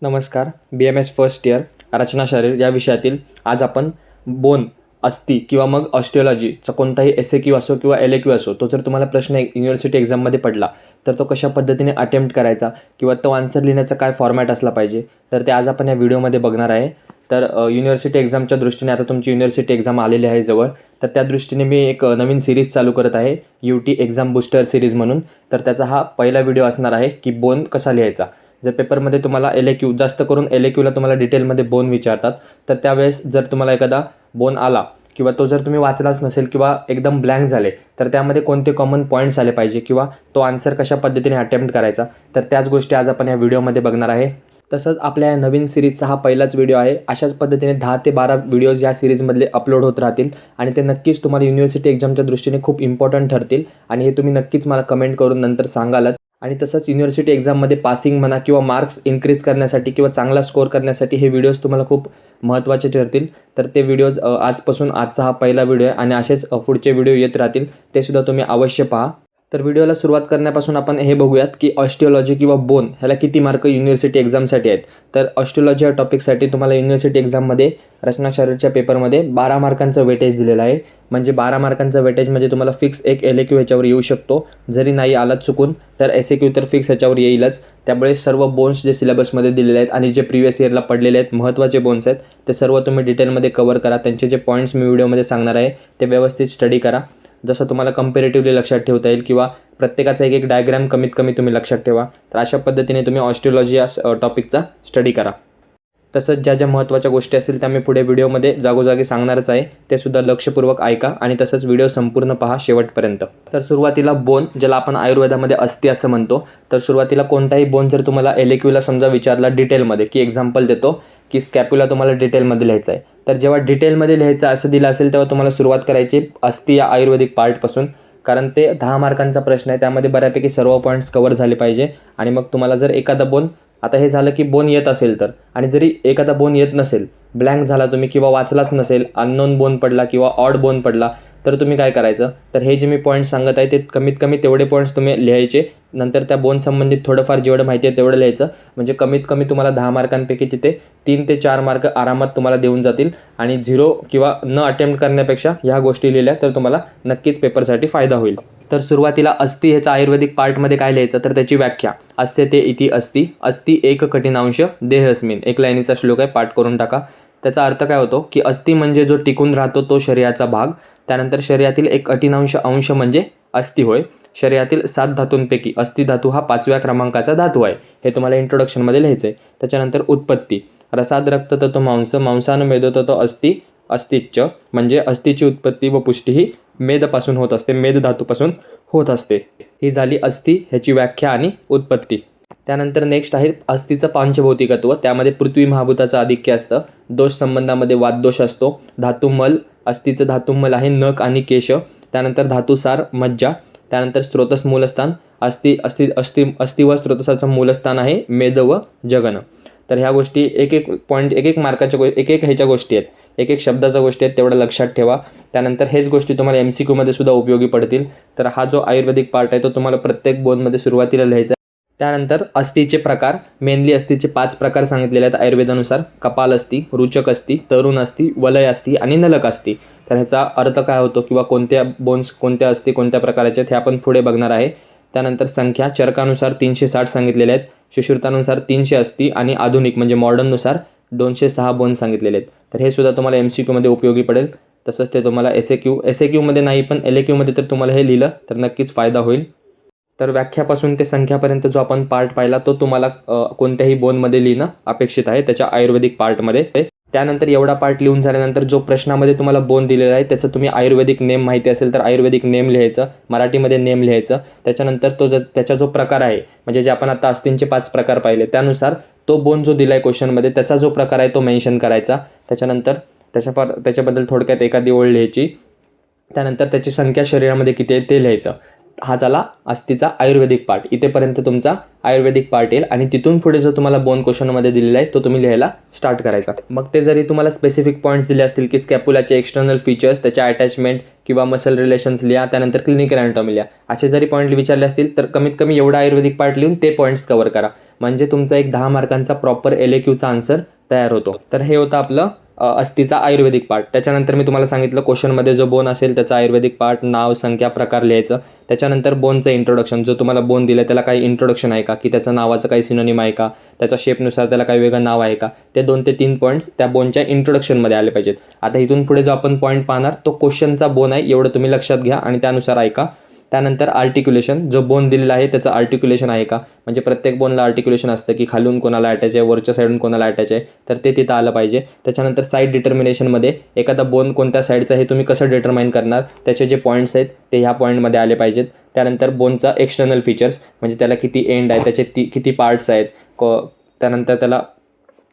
नमस्कार. BMS first year रचना शरीर या विषयातील आज आपण बोन, अस्थी किंवा मग ऑस्टिओलॉजीचा कोणताही SAQ असो किंवा LAQ असो, तो जर तुम्हाला प्रश्न युनिव्हर्सिटी एक्झाममध्ये पडला तर तो कशा पद्धतीने अटेम्प्ट करायचा किंवा तो आन्सर लिहिण्याचा काय फॉर्मॅट असला पाहिजे, तर ते आज आपण या व्हिडिओमध्ये बघणार आहे. तर युनिव्हर्सिटी एक्झामच्या दृष्टीने आता तुमची युनिव्हर्सिटी एक्झाम आलेली आहे जवळ, तर त्या दृष्टीने मी एक नवीन सिरीज चालू करत आहे, UT एक्झाम बूस्टर सिरीज म्हणून. तर त्याचा हा पहिला व्हिडिओ असणार आहे की बोन कसा लिहायचा. जर पेपरमध्ये तुम्हाला LAQ, जास्त करून LAQला तुम्हाला डिटेलमध्ये बोन विचारतात, तर त्यावेळेस जर तुम्हाला एखादा बोन आला किंवा तो जर तुम्ही वाचलाच नसेल किंवा एकदम ब्लँक झाले, तर त्यामध्ये कोणते कॉमन पॉईंट्स आले पाहिजे किंवा तो आन्सर कशा पद्धतीने अटेम्प्ट करायचा, तर त्याच गोष्टी आज आपण या व्हिडिओमध्ये बघणार आहे. तसंच आपल्या या नवीन सिरीजचा हा पहिलाच व्हिडिओ आहे. अशाच पद्धतीने 10 ते 12 व्हिडिओज या सिरीजमधले अपलोड होत राहतील आणि ते नक्कीच तुम्हाला युनिव्हर्सिटी एक्झामच्या दृष्टीने खूप इम्पॉर्टंट ठरतील आणि हे तुम्ही नक्कीच मला कमेंट करून नंतर सांगालच. आणि तसंच युनिव्हर्सिटी एक्झाममध्ये पासिंग म्हणा किंवा मार्क्स इन्क्रीज करण्यासाठी किंवा चांगला स्कोअर करण्यासाठी हे व्हिडिओज तुम्हाला खूप महत्त्वाचे ठरतील. तर ते व्हिडिओज आजपासून आजचा हा पहिला व्हिडिओ आहे आणि असेच पुढचे व्हिडिओ येत राहतील, ते सुद्धा तुम्ही अवश्य पहा. तर व्हिडिओला सुरुवात करण्यापासून आपण हे बघूयात की ऑस्टिओलॉजी किंवा बोन ह्याला किती मार्क युनिव्हर्सिटी एक्झामसाठी आहेत. तर ऑस्टिओलॉजी या टॉपिकसाठी तुम्हाला युनिव्हर्सिटी एक्झाममध्ये रचना शरीरच्या पेपरमध्ये 12 मार्कांचं वेटेज दिलेलं आहे. म्हणजे 12 मार्कांचं वेटेज म्हणजे तुम्हाला फिक्स एक LAQ ह्याच्यावर येऊ शकतो. जरी नाही आला चुकून तर SAQ तर फिक्स ह्याच्यावर येईलच. त्यामुळे सर्व बोन्स जे सिलेबसमध्ये दिलेले आहेत आणि जे प्रिव्हियस इयरला पडलेले आहेत महत्त्वाचे बोन्स आहेत, ते सर्व तुम्ही डिटेलमध्ये कव्हर करा. त्यांचे जे पॉईंट्स मी व्हिडिओमध्ये सांगणार आहे ते व्यवस्थित स्टडी करा. जसं तुम्हाला कंपॅरेटिव्हली लक्षात ठेवता येईल किंवा प्रत्येकाचा एक डायग्राम कमीत कमी तुम्ही लक्षात ठेवा. तर अशा पद्धतीने तुम्ही ऑस्टिओलॉजी या टॉपिकचा स्टडी करा. तसंच ज्या ज्या महत्त्वाच्या गोष्टी असतील त्या मी पुढे व्हिडिओमध्ये जागोजागी सांगणारच आहे, ते सुद्धा लक्षपूर्वक ऐका आणि तसंच व्हिडिओ संपूर्ण पहा शेवटपर्यंत. तर सुरुवातीला बोन, ज्याला आपण आयुर्वेदामध्ये अस्थी असं म्हणतो, तर सुरुवातीला कोणताही बोन जर तुम्हाला LAQला समजा विचारला डिटेलमध्ये, की एक्झाम्पल देतो की स्कॅप्युला तुम्हाला डिटेलमध्ये लिहायचं आहे, तर जेव्हा डिटेलमध्ये लिहायचं असं दिलं असेल तेव्हा तुम्हाला सुरुवात करायची अस्थी या आयुर्वेदिक पार्टपासून, कारण ते 10 मार्कांचा प्रश्न आहे. त्यामध्ये बऱ्यापैकी सर्व पॉईंट्स कव्हर झाले पाहिजे. आणि मग तुम्हाला जर एखादा बोन, आता हे झालं की बोन येत असेल तर, आणि जरी एखादा बोन येत नसेल, ब्लँक झाला तुम्ही किंवा वाचलाच नसेल, अननोन बोन पडला किंवा ऑड बोन पडला, तर तुम्ही काय करायचं, तर हे जे मी पॉईंट्स सांगत आहे ते कमीत कमी तेवढे पॉईंट्स तुम्ही लिहायचे. नंतर त्या बोन संबंधित थोडंफार जेवढं माहिती आहे तेवढं लिहायचं. म्हणजे कमीत कमी तुम्हाला 10 मार्कांपैकी तिथे 3 ते 4 मार्क आरामात तुम्हाला देऊन जातील. आणि 0 किंवा न अटेम्प्ट करण्यापेक्षा ह्या गोष्टी लिहिल्या तर तुम्हाला नक्कीच पेपरसाठी फायदा होईल. तर सुरुवातीला अस्थी ह्याच्या आयुर्वेदिक पार्टमध्ये काय लिहायचं, तर त्याची व्याख्या: अस्य ते इति अस्ति, अस्ति एक कठिनांश देहस्मिन. एक लाईनीचा श्लोक आहे, पाठ करून टाका. त्याचा अर्थ काय होतो की अस्थी म्हणजे जो टिकून राहतो तो शरीराचा भाग. त्यानंतर शरीरातील एक कठिनांश अंश म्हणजे अस्थी होय. शरीरातील 7 धातूंपैकी अस्थि धातू हा 5व्या क्रमांकाचा धातू आहे. हे तुम्हाला इंट्रोडक्शनमध्ये लिहायचं आहे. त्याच्यानंतर उत्पत्ती: रसाद रक्त ततो मांस, मांसानं मेदो ततो अस्थि, अस्थिच्च. म्हणजे अस्थीची उत्पत्ती व पुष्टी ही मेदपासून होत असते, मेद धातूपासून होत असते. ही झाली अस्थी ह्याची व्याख्या आणि उत्पत्ती. त्यानंतर नेक्स्ट आहे अस्थीचं पांचभौतिकत्व. त्यामध्ये पृथ्वी महाभूताचं आधिक्य असतं. दोष संबंधामध्ये वाददोष असतो. धातुमल, अस्थीचं धातुमल आहे नख आणि केश. त्यानंतर धातुसार मज्जा. त्यानंतर स्रोतस मूलस्थान, अस्थि व स्रोतसाचं मूलस्थान आहे मेद व जगन. तर ह्या गोष्टी एक एक पॉईंट, एक मार्काच्या एक ह्याच्या गोष्टी आहेत, एक शब्दाच्या गोष्टी आहेत, तेवढं लक्षात ठेवा. त्यानंतर हेच गोष्टी तुम्हाला MCQमध्ये सुद्धा उपयोगी पडतील. तर हा जो आयुर्वेदिक पार्ट आहे तो तुम्हाला प्रत्येक बोनमध्ये सुरुवातीला लिहायचा आहे. त्यानंतर अस्थीचे प्रकार, मेनली अस्थीचे 5 प्रकार सांगितलेले आहेत आयुर्वेदानुसार: कपाल अस्थी, रुचक अस्थी, तरुण अस्थी, वलय अस्थी आणि नलक अस्थी. तर ह्याचा अर्थ काय होतो किंवा कोणत्या बोन्स कोणत्या अस्थी कोणत्या प्रकारचे आहेत हे आपण पुढे बघणार आहे. त्यानंतर संख्या: चरकानुसार 360 सांगितलेले आहेत, सुश्रुतानुसार 300 अस्थी आणि आधुनिक म्हणजे मॉडर्ननुसार 206 बोन्स सांगितलेले आहेत. तर हे सुद्धा तुम्हाला MCQमध्ये उपयोगी पडेल. तसंच ते तुम्हाला SAQमध्ये नाही पण LAQमध्ये तर तुम्हाला हे लिहिलं तर नक्कीच फायदा होईल. तर व्याख्यापासून ते संख्यापर्यंत जो आपण पार्ट पाहिला तो तुम्हाला कोणत्याही बोनमध्ये लिहिणं अपेक्षित आहे त्याच्या आयुर्वेदिक पार्टमध्ये. त्यानंतर एवढा पार्ट लिहून झाल्यानंतर जो प्रश्नामध्ये तुम्हाला बोन दिलेला आहे त्याचं तुम्ही आयुर्वेदिक नेम माहिती असेल तर आयुर्वेदिक नेम लिहायचं, मराठीमध्ये नेम लिहायचं. त्याच्यानंतर त्याचा जो प्रकार आहे, म्हणजे जे आपण आता अस्थींचे 5 प्रकार पाहिले त्यानुसार तो बोन जो दिला आहे क्वेश्चनमध्ये त्याचा जो प्रकार आहे तो मेन्शन करायचा. त्याच्यानंतर त्याच्याबद्दल थोडक्यात एखादी ओळ लिहायची. त्यानंतर त्याची संख्या शरीरामध्ये किती आहे ते लिहायचं. हा झाला अस्थिचा आयुर्वेदिक पार्ट. इथेपर्यंत तुमचा आयुर्वेदिक पार्ट येईल आणि तिथून पुढे जो तुम्हाला बोन क्वेश्चनमध्ये दिलेला आहे तो तुम्ही लिहायला स्टार्ट करायचा. मग ते जरी तुम्हाला स्पेसिफिक पॉईंट्स दिले असतील की स्कॅपुलाचे एक्सटर्नल फीचर्स, त्याच्या अटॅचमेंट किंवा मसल रिलेशन्स लिहा, त्यानंतर क्लिनिकल अॅनाटॉमी लिहा, असे जरी पॉईंट विचारले असतील तर कमीत कमी एवढा आयुर्वेदिक पार्ट लिहून ते पॉईंट्स कव्हर करा. म्हणजे तुमचा एक 10 मार्कांचा प्रॉपर LAQचा आन्सर तयार होतो. तर हे होतं आपलं अस्थिचा आयुर्वेदिक पार्ट. त्याच्यानंतर मी तुम्हाला सांगितलं क्वेश्चनमध्ये जो बोन असेल त्याचा आयुर्वेदिक पार्ट, नाव, संख्या, प्रकार लिहायचं. त्याच्यानंतर बोनचं इंट्रोडक्शन, जो तुम्हाला बोन दिलं त्याला काही इंट्रोडक्शन आहे का, की त्याचं नावाचं काही सिनोनिम आहे का, त्याच्या शेपनुसार त्याला काही वेगळं नाव आहे का, ते 2 ते 3 पॉईंट्स त्या बोनच्या इंट्रोडक्शनमध्ये आले पाहिजेत. आता इथून पुढे जो आपण पॉईंट पाहणार तो क्वेश्चनचा बोन आहे, एवढं तुम्ही लक्षात घ्या आणि त्यानुसार ऐका. त्यानंतर आर्टिक्युलेशन, जो बोन दिलेला आहे त्याचं आर्टिक्युलेशन आहे का, म्हणजे प्रत्येक बोनला आर्टिक्युलेशन असतं की खालून कोणाला अटॅच आहे, वरच्या साईडून कोणाला अटॅच आहे, तर ते तिथं आलं पाहिजे. त्याच्यानंतर साईड डिटर्मिनेशनमध्ये एखादा बोन कोणत्या साईडचा हे तुम्ही कसं डिटर्माइन करणार, त्याचे जे पॉईंट्स आहेत ते ह्या पॉईंटमध्ये आले पाहिजेत. त्यानंतर बोनचा एक्सटर्नल फीचर्स, म्हणजे त्याला किती एंड आहे, त्याचे किती पार्ट्स आहेत, त्यानंतर त्याला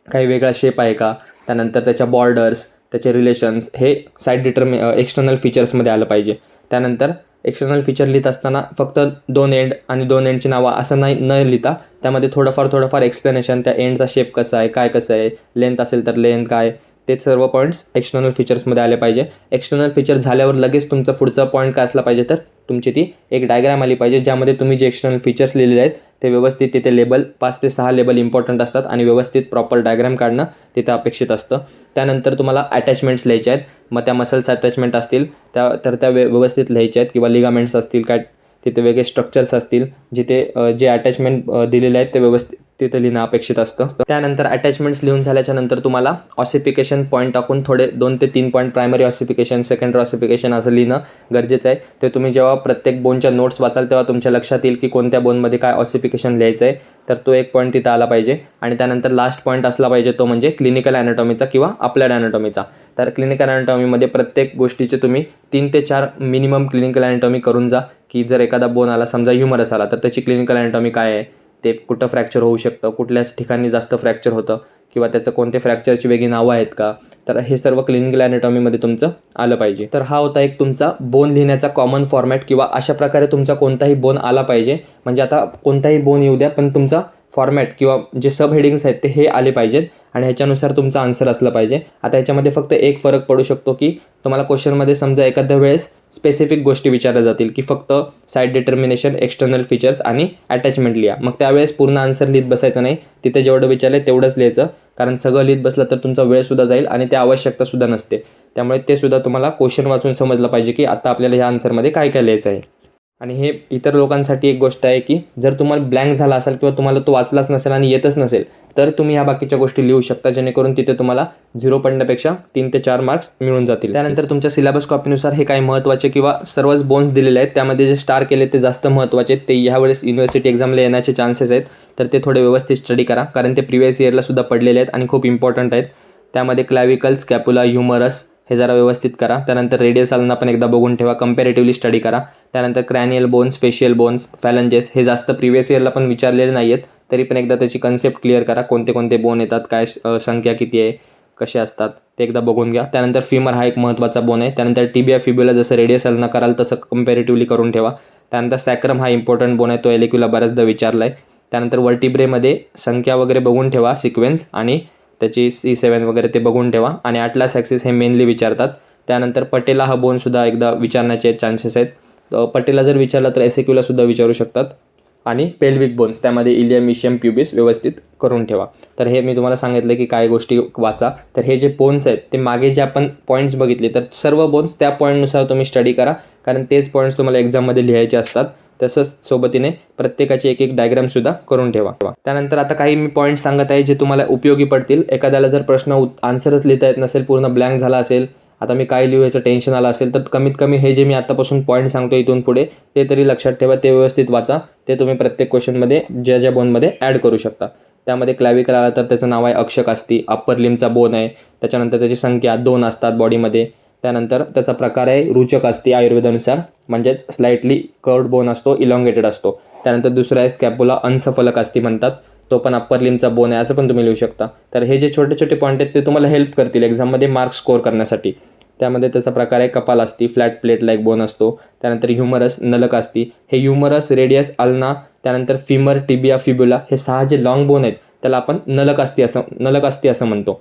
काही वेगळा शेप आहे का, त्यानंतर त्याच्या बॉर्डर्स, त्याचे रिलेशन्स, हे साईड एक्सटर्नल फीचर्समध्ये आलं पाहिजे. त्यानंतर एक्सटर्नल फीचर लिहित असताना फक्त 2 एंड आणि 2 एंडची नावं असं न लिहिता त्यामध्ये थोडंफार एक्सप्लेनेशन, त्या एंडचा शेप कसा आहे, काय कसं आहे, लेंथ असेल तर लेंथ काय, ते सर्व पॉईंट्स एक्सटर्नल फीचर्समध्ये आले पाहिजे. एक्सटर्नल फीचर झाल्यावर लगेच तुमचा पुढचा पॉईंट काय असला पाहिजे, तर तुमची ती एक डायग्राम आली पाहिजे ज्यामध्ये तुम्ही जे एक्सटर्नल फीचर्स लिहिलेले आहेत ते व्यवस्थित तिथे लेबल 5 ते 6 लेबल इम्पॉर्टंट असतात आणि व्यवस्थित प्रॉपर डायग्राम काढणं तिथं अपेक्षित असतं. त्यानंतर तुम्हाला अटॅचमेंट्स लिहायचे आहेत. मग त्या मसल्स अटॅचमेंट असतील त्या व्यवस्थित लिहायचे आहेत, किंवा लिगामेंट्स असतील काय, तिथे वेगळे स्ट्रक्चर्स असतील जिथे जे अटॅचमेंट दिलेले आहेत ते व्यवस्थित तिथे लिहिणं अपेक्षित असतं. त्यानंतर अटॅचमेंट्स लिहून झाल्याच्या नंतर तुम्हाला ऑसिफिकेशन पॉईंट टाकून थोडे 2 ते 3 point primary ossification, secondary ossification असं लिहिणं गरजेचं आहे. ते तुम्ही जेव्हा प्रत्येक बोनच्या नोट्स वाचाल तेव्हा तुमच्या लक्षात येईल की कोणत्या बोनमध्ये काय ऑसिफिकेशन लिहायचं आहे, तर तो एक पॉईंट तिथं आला पाहिजे. आणि त्यानंतर लास्ट पॉईंट असला पाहिजे तो म्हणजे क्लिनिकल अॅनाटॉमीचा किंवा अप्लाइड अॅनाटॉमीचा. तर क्लिनिकल अॅनाटॉमीमध्ये प्रत्येक गोष्टीचे तुम्ही 3 ते 4 मिनिमम क्लिनिकल अॅनाटॉमी करून जा, की जर एखादा बोन आला, समजा ह्युमरस आला, तर त्याची क्लिनिकल अॅनाटॉमी काय आहे, ते कुठं फ्रॅक्चर होऊ शकतं, कुठल्याच ठिकाणी जास्त फ्रॅक्चर होतं, किंवा त्याचं कोणत्या फ्रॅक्चरची वेगळी नावं आहेत का, तर हे सर्व क्लिनिकल अॅनाटॉमीमध्ये तुमचं आलं पाहिजे. तर हा होता एक तुमचा बोन लिहिण्याचा कॉमन फॉर्मॅट, किंवा अशा प्रकारे तुमचा कोणताही बोन आला पाहिजे. म्हणजे आता कोणताही बोन येऊ द्या पण तुमचा फॉर्मॅट किंवा जे सब हेडिंग्स आहेत ते हे आले पाहिजेत आणि ह्याच्यानुसार तुमचा आन्सर असला पाहिजे. आता ह्याच्यामध्ये फक्त एक फरक पडू शकतो की तुम्हाला क्वेश्चनमध्ये समजा एखाद्या वेळेस स्पेसिफिक गोष्टी विचारल्या जातील की फक्त साईड डिटर्मिनेशन, एक्सटर्नल फीचर्स आणि अटॅचमेंट लिहा. मग त्यावेळेस पूर्ण आन्सर लिहित बसायचं नाही, तिथे जेवढं विचारलं तेवढंच लिहायचं, कारण सगळं लिहित बसलं तर तुमचा वेळसुद्धा जाईल आणि ते आवश्यकतासुद्धा नसते. त्यामुळे ते सुद्धा तुम्हाला क्वेश्चन वाचून समजलं पाहिजे की आता आपल्याला ह्या आन्सरमध्ये काय काय लिहायचं आहे. आणि हे इतर लोकांसाठी एक गोष्ट आहे की जर तुम्हाला ब्लँक झाला असेल किंवा तुम्हाला तो वाचलाच नसेल आणि येतच नसेल तर तुम्ही ह्या बाकीच्या गोष्टी लिहू शकता, जेणेकरून तिथे तुम्हाला 0 पडण्यापेक्षा 3 ते 4 मार्क्स मिळून जातील. त्यानंतर तुमच्या सिलेबस कॉपीनुसार हे काही महत्त्वाचे किंवा सर्वच बोन्स दिलेले आहेत त्यामध्ये जे स्टार केले ते जास्त महत्त्वाचे आहेत, ते ह्यावेळेस युनिव्हर्सिटी एक्झामला येण्याचे चान्सेस आहेत. तर ते थोडे व्यवस्थित स्टडी करा, कारण ते प्रिव्हियस इयरला सुद्धा पडलेले आहेत आणि खूप इम्पॉर्टंट आहेत. त्यामध्ये क्लॅव्हिकल, स्कॅपुला, ह्युमरस हे जरा व्यवस्थित करा. त्यानंतर रेडियसलना पण एकदा बघून ठेवा, कंपॅरेटिव्हली स्टडी करा. त्यानंतर क्रॅनियल बोन्स, फेशियल बोन्स, फॅलंजेस हे जास्त प्रिव्हियस इयरला पण विचारलेले नाही आहेत, तरी पण एकदा त्याची कन्सेप्ट क्लिअर करा, कोणते कोणते बोन येतात, काय संख्या किती आहे, कसे असतात ते एकदा बघून घ्या. त्यानंतर फिमर हा एक महत्त्वाचा बोन आहे. त्यानंतर टिबिया, फिब्युला जसं रेडियसलना कराल तसं कंपॅरेटिव्हली करून ठेवा. त्यानंतर सॅक्रम हा इम्पॉर्टंट बोन आहे, तो LAQला बऱ्याचदा विचारला आहे. त्यानंतर वर्टिब्रेमध्ये संख्या वगैरे बघून ठेवा, सिक्वेन्स आणि त्याची C7 वगैरे ते बघून ठेवा. आणि अटलास ॲक्सिस हे मेनली विचारतात. त्यानंतर पटेला हा बोनसुद्धा एकदा विचारण्याचे चान्सेस आहेत. पटेला जर विचारला तर SAQला सुद्धा विचारू शकतात. आणि पेल्विक बोन्स, त्यामध्ये इलियम, इशियम, प्युबिस व्यवस्थित करून ठेवा. तर हे मी तुम्हाला सांगितलं की काय गोष्टी वाचा. तर हे जे बोन्स आहेत ते मागे जे आपण पॉईंट्स बघितले तर सर्व बोन्स त्या पॉईंटनुसार तुम्ही स्टडी करा, कारण तेच पॉईंट्स तुम्हाला एक्झाममध्ये लिहायचे असतात. तसंच सोबतीने प्रत्येकाची एक डायग्रामसुद्धा करून ठेवा. त्यानंतर आता काही मी पॉईंट सांगत आहे जे तुम्हाला उपयोगी पडतील. एखाद्याला जर प्रश्न आन्सरच लिहिता येत नसेल, पूर्ण ब्लँक झाला असेल, आता मी काय लिहायचं टेन्शन आलं असेल, तर कमीत कमी हे जे मी आतापासून पॉईंट सांगतो इथून पुढे ते तरी लक्षात ठेवा, ते व्यवस्थित वाचा. ते तुम्ही प्रत्येक क्वेश्चनमध्ये ज्या बोनमध्ये ॲड करू शकता. त्यामध्ये क्लॅव्हिकल आला तर त्याचं नाव आहे अक्षक अस्ती, अप्पर लिमचा बोन आहे. त्याच्यानंतर त्याची संख्या 2 असतात बॉडीमध्ये. त्यानंतर त्याचा प्रकार आहे रुचक अस्ती आयुर्वेदानुसार, म्हणजेच स्लाइटली कर्व्ड बोन असतो, इलॉंगेटेड असतो. त्यानंतर दुसरा आहे स्कॅपुला, अंशफलक अस्ती म्हणतात, तो पण अप्पर लिमचा बोन आहे, असं पण तुम्ही लिहू शकता. तर हे जे छोटे छोटे पॉईंट आहेत ते तुम्हाला हेल्प करतील एक्झाममध्ये मार्क्स स्कोअर करण्यासाठी. त्यामध्ये त्याचा प्रकार आहे कपाल असती, फ्लॅट प्लेट लाईक बोन असतो. त्यानंतर ह्युमरस, नलक असती. हे ह्युमरस, रेडियस, अल्ना, त्यानंतर फिमर, टिबिया, फिब्युला हे 6 जे लॉंग बोन आहेत त्याला आपण नलक असती असं म्हणतो.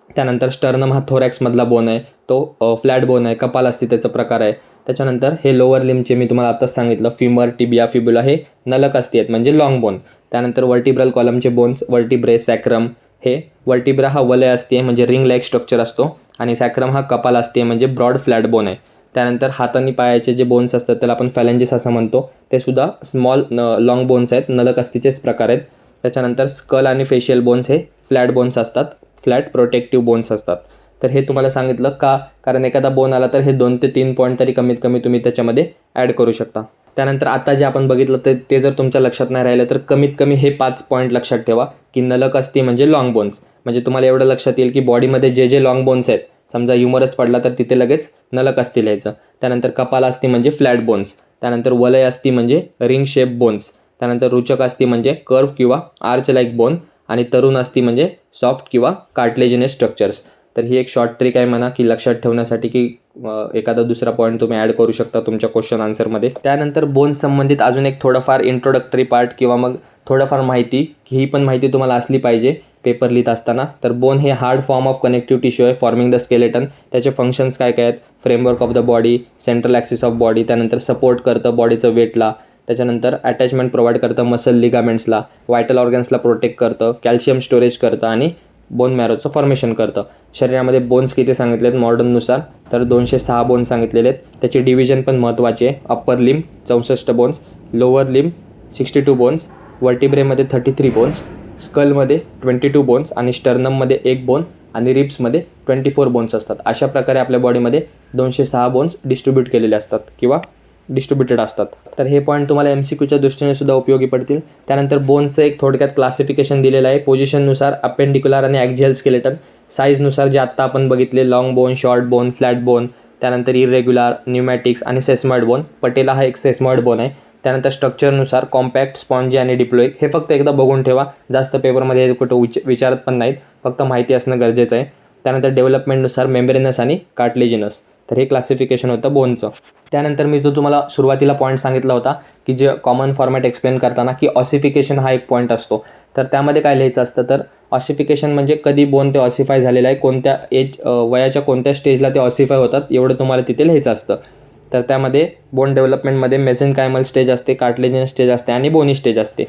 त्यानंतर स्टर्नम हा थोरॅक्समधला बोन आहे, तो फ्लॅट बोन आहे, कपाल असती त्याचा प्रकार आहे. त्याच्यानंतर हे लोअर लिमचे मी तुम्हाला आत्ताच सांगितलं फिमर, टिबिया, फिब्युला हे नलक असती आहेत म्हणजे लॉंग बोन. त्यानंतर वर्टिब्रल कॉलमचे बोन्स वर्टिब्रे, सॅक्रम. हे वर्टिब्रा हा वलय असते म्हणजे रिंग लाईक स्ट्रक्चर असतो आणि सॅक्रम हा कपाल असते म्हणजे ब्रॉड फ्लॅट बोन आहे. त्यानंतर हात आणि पायाचे जे बोन्स असतात त्याला आपण फॅलेंजेस असं म्हणतो, ते सुद्धा स्मॉल लॉंग बोन्स आहेत, नलक अस्तीचेच प्रकार आहेत. त्याच्यानंतर स्कल आणि फेशियल बोन्स हे फ्लॅट बोन्स असतात, फ्लॅट प्रोटेक्टिव्ह बोन्स असतात. तर हे तुम्हाला सांगितलं का, कारण एखादा बोन आला तर हे 2 ते 3 पॉईंट तरी कमीत कमी तुम्ही त्याच्यामध्ये ॲड करू शकता. त्यानंतर आता जे आपण बघितलं ते जर तुमच्या लक्षात नाही राहिलं तर कमीत कमी हे 5 पॉईंट लक्षात ठेवा की नलक अस्ती म्हणजे लॉंग बोन्स. म्हणजे तुम्हाला एवढं लक्षात येईल की बॉडीमध्ये जे जे लॉंग बोन्स आहेत, समजा ह्युमरस पडला तर तिथे लगेच नलक अस्ती लिहायचं. त्यानंतर कपाल अस्ती म्हणजे फ्लॅट बोन्स. त्यानंतर वलय अस्ती म्हणजे रिंग शेप बोन्स. त्यानंतर रुचक अस्ती म्हणजे कर्व किंवा आर्च लाईक बोन. आणि तरुण अस्ती म्हणजे सॉफ्ट किंवा कार्टिलेजिनस स्ट्रक्चर्स. तर ही एक शॉर्ट ट्रिक आहे म्हणा की लक्षात ठेवण्यासाठी की एखादा दुसरा पॉईंट तुम्ही ॲड करू शकता तुमच्या क्वेश्चन आन्सरमध्ये. त्यानंतर बोन्स संबंधित अजून एक थोडंफार इंट्रोडक्टरी पार्ट किंवा मग थोडंफार माहिती, ही पण माहिती तुम्हाला असली पाहिजे पेपर लिहित असताना. तर बोन हे hard form of connective tissue आहे फॉर्मिंग द स्केलेटन. त्याचे फंक्शन्स काय काय आहेत, framework of the body, central axis of body, त्यानंतर सपोर्ट करतं बॉडीचं वेटला, त्याच्यानंतर अटॅचमेंट प्रोव्हाइड करतं मसल लिगामेंट्सला, व्हायटल ऑर्गन्सला प्रोटेक्ट करतं, कॅल्शियम स्टोरेज करतं आणि बोन मॅरोचं फॉर्मेशन करतं. शरीरामध्ये बोन्स किती सांगितले आहेत मॉडर्ननुसार, तर 206 बोन्स सांगितलेले आहेत. त्याची डिव्हिजन पण महत्त्वाची आहे. अप्पर लिम 64 बोन्स, लोअर लिम 62 बोन्स, वर्टिब्रेमध्ये 33 बोन्स, स्कलमध्ये 22 बोन्स आणि स्टर्नममध्ये 1 बोन आणि रिब्समध्ये 24 बोन्स असतात. अशा प्रकारे आपल्या बॉडीमध्ये 206 बोन्स डिस्ट्रीब्यूट केलेले असतात किंवा डिस्ट्रीब्युटेड असतात. तर हे पॉईंट तुम्हाला MCQच्या दृष्टीने सुद्धा उपयोगी पडतील. त्यानंतर बोनचं एक थोडक्यात क्लासिफिकेशन दिलेलं आहे पोझिशननुसार, अपेंडिक्युलर आणि ॲक्झियल स्केलेटन. साईजनुसार जे आत्ता आपण बघितले long bone, short bone, flat bone, त्यानंतर इरेग्युलर, न्यूमॅटिक्स आणि सेस्मॉइड बोन. पटेला हा एक सेस्मॉइड बोन आहे. त्यानंतर स्ट्रक्चरनुसार कॉम्पॅक्ट, स्पॉन्जी आणि डिप्लोइक. हे फक्त एकदा बघून ठेवा, जास्त पेपरमध्ये हे कुठं विचारत पण नाहीत, फक्त माहिती असणं गरजेचं आहे. त्यानंतर डेव्हलपमेंटनुसार मेम्ब्रेनस आणि कार्टिलेजिनस. तर हे क्लासिफिकेशन होतं बोनचं. त्यानंतर मी जो तुम्हाला सुरुवातीला पॉईंट सांगितला होता की जे कॉमन फॉर्मॅट एक्सप्लेन करताना की ऑसिफिकेशन हा एक पॉईंट असतो. तर त्यामध्ये काय लिहायचं असतं, तर ऑसिफिकेशन म्हणजे कधी बोन ते ऑसिफाय झालेलं आहे, कोणत्या वयाच्या कोणत्या स्टेजला ते ऑसिफाय होतात एवढं तुम्हाला तिथे लिहायचं असतं. तर त्यामध्ये बोन डेव्हलपमेंटमध्ये मेसेनकायमल स्टेज असते, कार्टिलेजिनस स्टेज असते आणि बोनी स्टेज असते.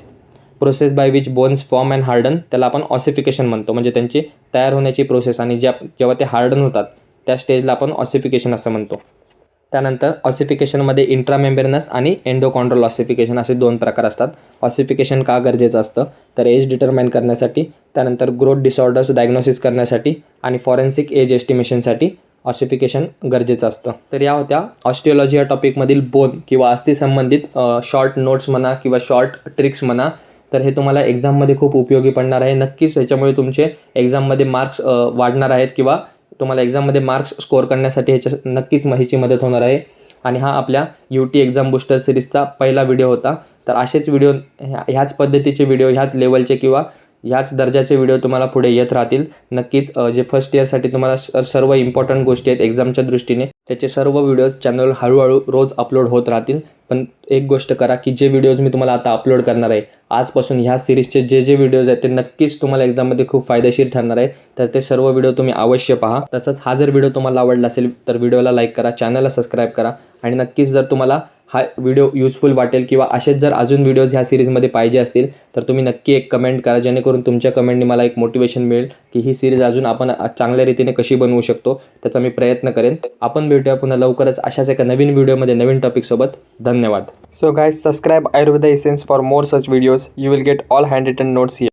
Process by which bones form and harden, त्याला आपण ऑसिफिकेशन म्हणतो. म्हणजे त्यांची तयार होण्याची प्रोसेस आणि जेव्हा ते हार्डन होतात त्या स्टेजला आपण ऑसिफिकेशन असं म्हणतो. त्यानंतर ऑसिफिकेशनमध्ये इंट्रामेम्ब्रेनस आणि एंडोकॉन्ड्रल ऑसिफिकेशन असे 2 प्रकार असतात. ऑसिफिकेशन का गरजेचं असतं, तर एज डिटरमाइन करण्यासाठी, त्यानंतर ग्रोथ डिसऑर्डर्स डायग्नोसिस करण्यासाठी आणि फॉरेन्सिक एज एस्टिमेशनसाठी ऑसिफिकेशन गरजेचं असतं. तर या होत्या ऑस्टिओलॉजी या टॉपिकमधील बोन किंवा अस्थी संबंधित शॉर्ट नोट्स म्हणा किंवा शॉर्ट ट्रिक्स म्हणा. तर हे तुम्हाला एक्झाममध्ये खूप उपयोगी पडणार आहे. नक्कीच ह्याच्यामुळे तुमचे एक्झाममध्ये मार्क्स वाढणार आहेत किंवा तुम्हाला एक्झाममध्ये मार्क्स स्कोअर करण्यासाठी नक्कीच ह्याची मदत होणार आहे. आणि हा आपल्या UT एक्झाम बूस्टर सिरीजचा पहिला व्हिडिओ होता. तर असेच व्हिडिओ, ह्याच पद्धतीचे व्हिडिओ, ह्याच लेवलचे किंवा ह्याच दर्जाचे व्हिडिओ तुम्हाला पुढे येत राहतील. नक्कीच जे फर्स्ट इयरसाठी तुम्हाला सर्व इम्पॉर्टंट गोष्टी आहेत एक्झामच्या दृष्टीने, त्याचे सर्व व्हिडिओज चॅनलवर हळूहळू रोज अपलोड होत राहतील. पण एक गोष्ट करा की जे व्हिडिओज मी तुम्हाला आता अपलोड करणार आहे आजपासून, ह्या सिरीजचे जे व्हिडिओज आहेत ते नक्कीच तुम्हाला एक्झाममध्ये खूप फायदेशीर ठरणार आहे. तर ते सर्व व्हिडिओ तुम्ही अवश्य पहा. तसंच हा जर व्हिडिओ तुम्हाला आवडला असेल तर व्हिडिओला लाईक करा, चॅनलला सबस्क्राईब करा आणि नक्कीच जर तुम्हाला हा व्हिडिओ युजफुल वाटेल किंवा असेच जर अजून व्हिडिओज ह्या सिरीजमध्ये पाहिजे असतील तर तुम्ही नक्की एक कमेंट करा, जेणेकरून तुमच्या कमेंटने मला एक मोटिवेशन मिळेल की ही सिरीज अजून आपण चांगल्या रीतीने कशी बनवू शकतो, त्याचा मी प्रयत्न करेन. आपण भेटूया पुन्हा लवकरच अशाच एका नवीन व्हिडिओमध्ये नवीन टॉपिकसोबत. धन्यवाद. So guys, subscribe Ayurveda Essence for more such videos. You will get all handwritten notes here.